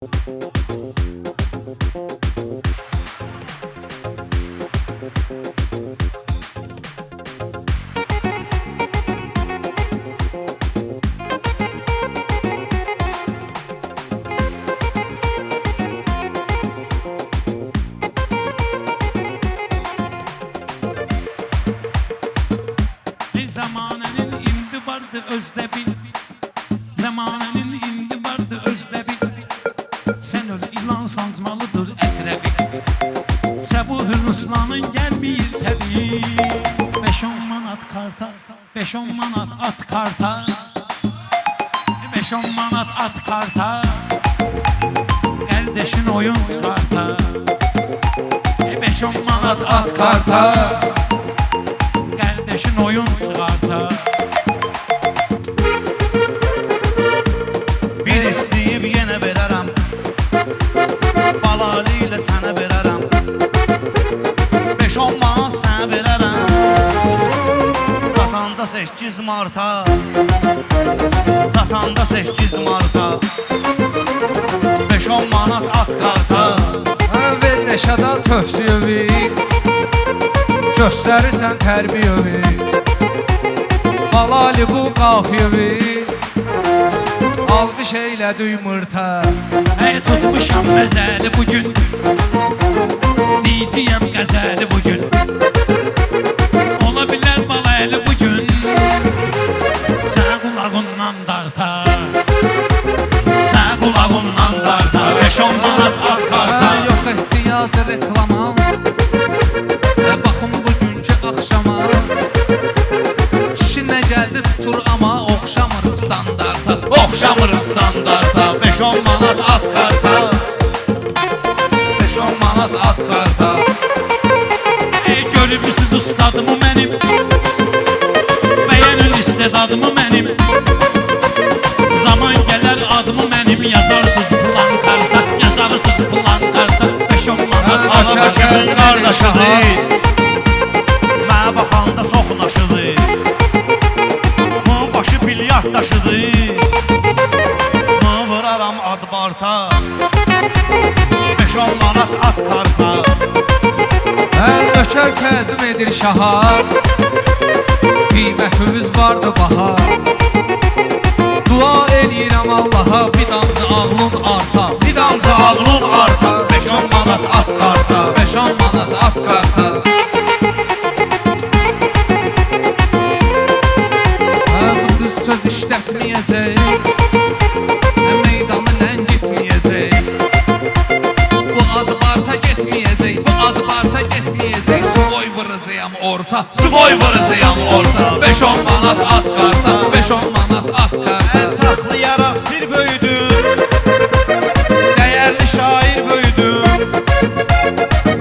Zamanının indi vardı özde bil. Zamanının indi vardı özde bil. Sen öyle ilan sancmalıdır ekrebi. Səbuh Ruslanın gəlməyir təbii. 5-10 manat karta, 5-10 manat at karta, 5-10 manat at karta. Kardeşin oyun çıkarta, 5-10 manat at karta. Kardeşin oyun çıkarta. Bir istəyib yenə verərəm, balalı ilə sənə verərəm, 5-10 manat sənə verərəm. Çatanda 8 marta, çatanda 8 marta, 5-10 manat at karta. Ver Neşadan tövsiyevi, göstərirsən tərbiyevi, Balali bu qafiyevi, alqış eylə düymürtə. Tutmuşam məzəli bugün, diyeceğim qəzəli bugün. Ola bilər balaylı bugün, sən qulağından darta, sən qulağından darta, 5-10 manat at karta. Yox ehtiyacı reklama, baxın bugünkü axşama. Kişi nə gəldi tutur amma oxşamır standarta, Oxşamır standarta, 5-10 manat at karta, 5-10 manat at karta. Görübsüz ustadımı mənim, bəyənin istedadımı mənim. Zaman gələr adımı mənim, yazarsız plan karta, yazarsız plan karta, 5-10 manat at Başımız qardaşıdır, mənə baxanda çox naşıdır. Bunun başı bilyard daşıdır, bunu vuraram ad barta, 5-10 manat at karta. Nökər təzim edir şaha, qiymətimiz vardı baha. Dua eləyirəm Allaha, bir damcı ağlın arta, Bir damcı ağlın arta, 5-10 manat at karta. 5-10 manat at karta. Bu düz söz işlətməyəcək, meydanı lən getməyəcək. Bu ad barta getməyəcək, bu ad barta getməyəcək. Svoy vıracağım orta, svoy vıracağım orta, 5-10 manat at karta, 5-10 manat at karta. Saxlayaraq sir böyüdüm, dəyərli şair böyüdüm.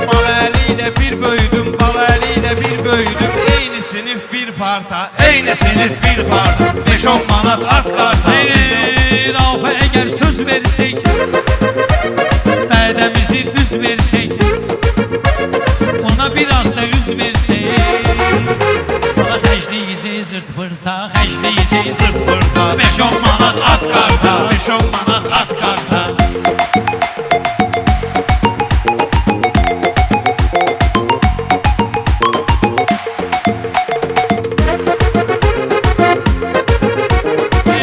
Baləli ilə bir böyüdüm, baləli ilə bir böyüdüm. Eyni sinif bir parta, eyni sinif bir parta, 5-10 manat at karta. Rafa əgər söz versək, bədəmizi düz versək, ona biraz da üz versək, ona xəcləyəcək zırt fırta, xəcləyəcək zırt fırta, 5-10 manat at karta, 5-10 manat at karta.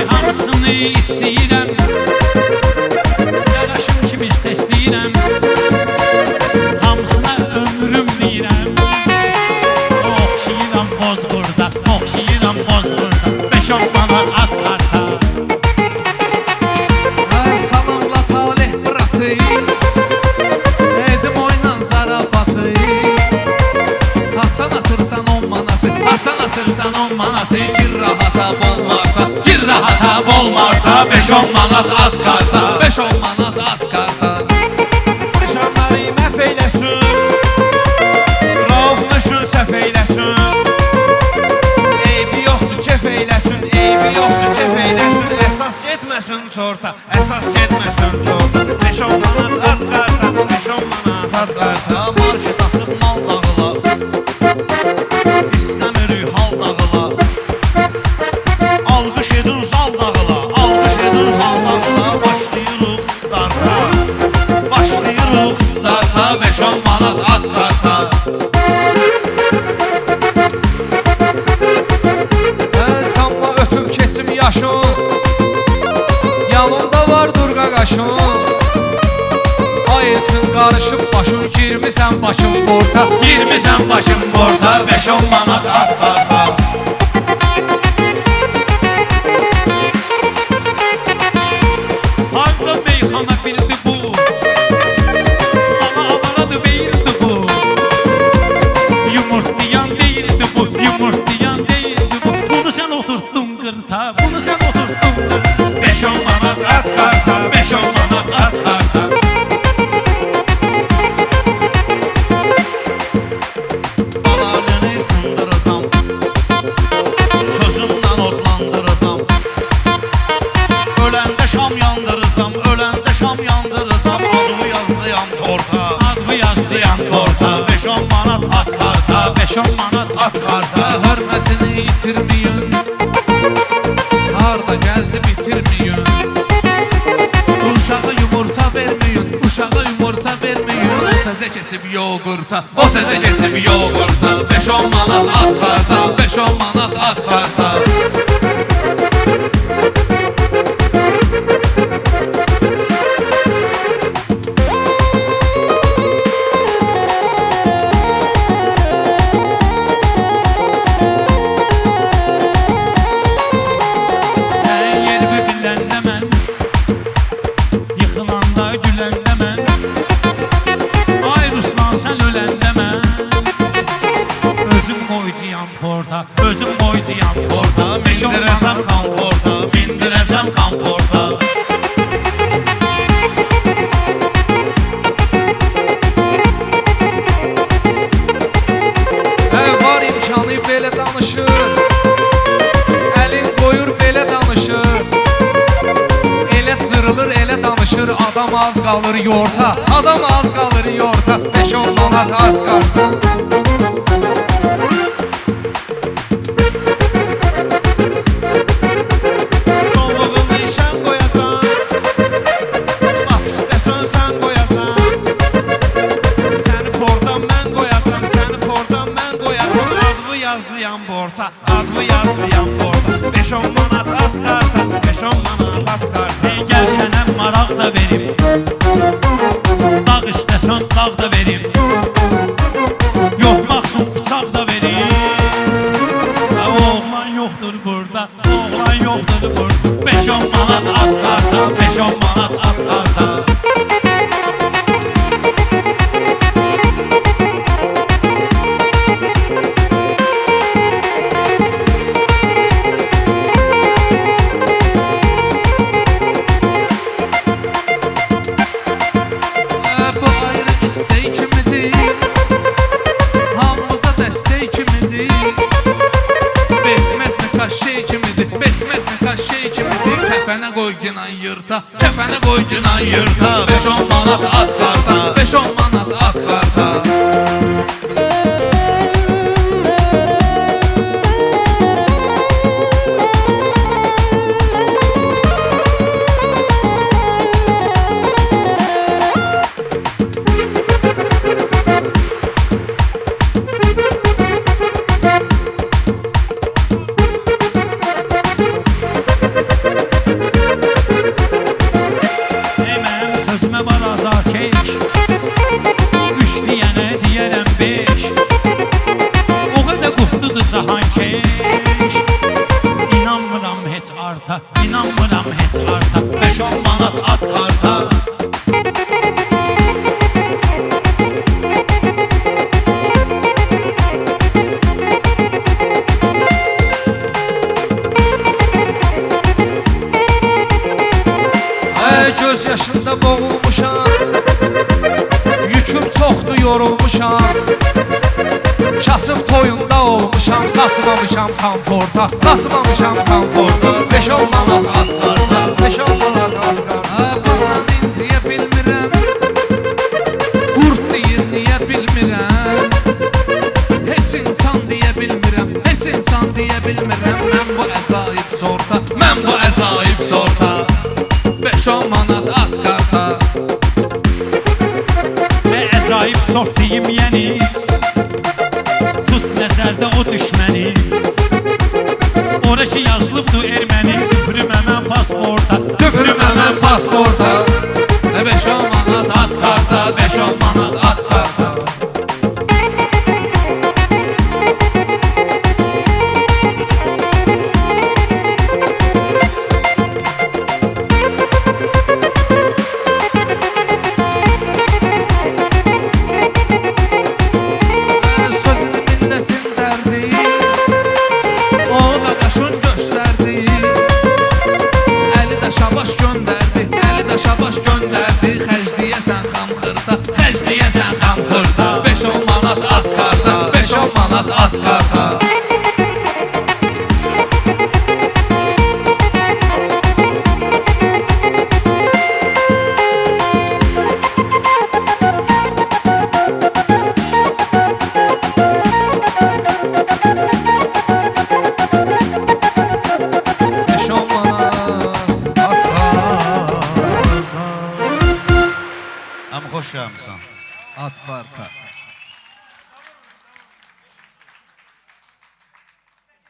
Hamısını istəyirəm, yaraşım kimi səsləyirəm, hamısına ömrüm deyirəm. Oxşayıram Bozburda, oxşayıram Bozburda, 5-10 manat at karta. Salamla talih bıratı, edim oynan zarafatı. Haçan atırsan 10 manatı, haçan atırsan 10 manatı. Gir rahata bol marta, gir rahata bol marta, 5-10 manat at karta, 5-10 manat at karta. Şanları məhv eyləsin, Rauf nöşün səhv eyləsin. Eybi yoxdur kef eyləsin, eybi yoxdur kef eyləsin. Əsas getməsin çorta, əsas getməsin çorta, 5-10 manat at karta, 5-10 manat at karta. Market açıb mal dağıla, İstəmirik hal dağıla. Alqış edin zal dağıla, alqış edin zal dağıla. başım Ayılsın qarışıb başım Girmisən başım borta Girmisən başım borta 5-10 manat at karta Harda meyxana bildi bu Ana avaradı verildi bu Yumurtlayan değildi bu Yumurtlayan değildi bu Bunu sen oturttun qırta Bunu sen oturttun qırta 5-10 manat at karta 5-10 manat at karta Balalını sındıracam Sözümdən odlandıracam Öləndə şam yandıracam Öləndə şam yandıracam Adımı yazıyam torta Adımı yazıyam torta 5-10 manat at karta 5-10 manat At karta Hörmətini itirməyin Harda gəldi bitirməyin Uşağa yumurta verməyin Uşağa yumurta verməyin O təzə keçib yoğurta O təzə keçib yoğurta 5-10 manat at qarda 5-10 manat at qarda Sən yerimi biləndə mən Yıxılanda güləndə mən Ay Ruslan sən öləndə mən Özüm qoycuyam porta Özüm qoycuyam porta 5-10 Mindirəcəm manat komforta Mindirəcəm komforta Var imkanı belə danışır Əlin qoyur belə danışır Elə cırılır elə danışır Adam az qalır yorta Adam az qalır yorta 5-10 manat at qarta Sonluğunu işən qoyacaq Laf istəsən sən qoyacaq Səni fordan mən qoyacam Səni fordan mən qoyacam Adlı yazıyam borta Adlı yazıyam borta 5-10 manat at karta 5-10 manat at karta Ey gəl sənə maraq da verim Dağ istəsən dağ da verim Yoxmaq üçün bıçaq da verim Oğlan yoxdur burada Oğlan yoxdur burada 5-10 manat at karta 5-10 manat at karta Bu ayrı istək kimidir Hamımıza dəstək kimidir Besmət mi kaşey kimidir Besmət mi kaşey kimidir Kəfənə qoy ginan yırta Kəfənə qoy ginan yırta 5-10 manat at qarda 5-10 manat at qarda Ey mənim sözümə var azarkeş 3 deyənə deyərəm 5 O qədər qufdudur cahankeş İnanmıram heç arta İnanmıram heç arta 5-10 manat at karta Göz yaşında boğulmuşam Yüküm çoxdur yorulmuşam Kasıb toyunda olmuşam Qaçmamışam komforta Qaçmamışam komforta 5-10 manat at qarta 5-10 manat at qarta Bundan inciyə bilmirəm Qurd deyir niyə bilmirəm Heç insan deyə bilmirəm Heç insan deyə bilmirəm Mən bu əcaib sorta Mən bu əcaib sorta 5-10 manat at qarta Və əcayib sort deyim yəni Tut nəzərdə o düşməni Orası yazılıbdır erməni Tüpürüm həmən pasporta Tüpürüm həmən pasporta xoş gəlmisən. At Barta.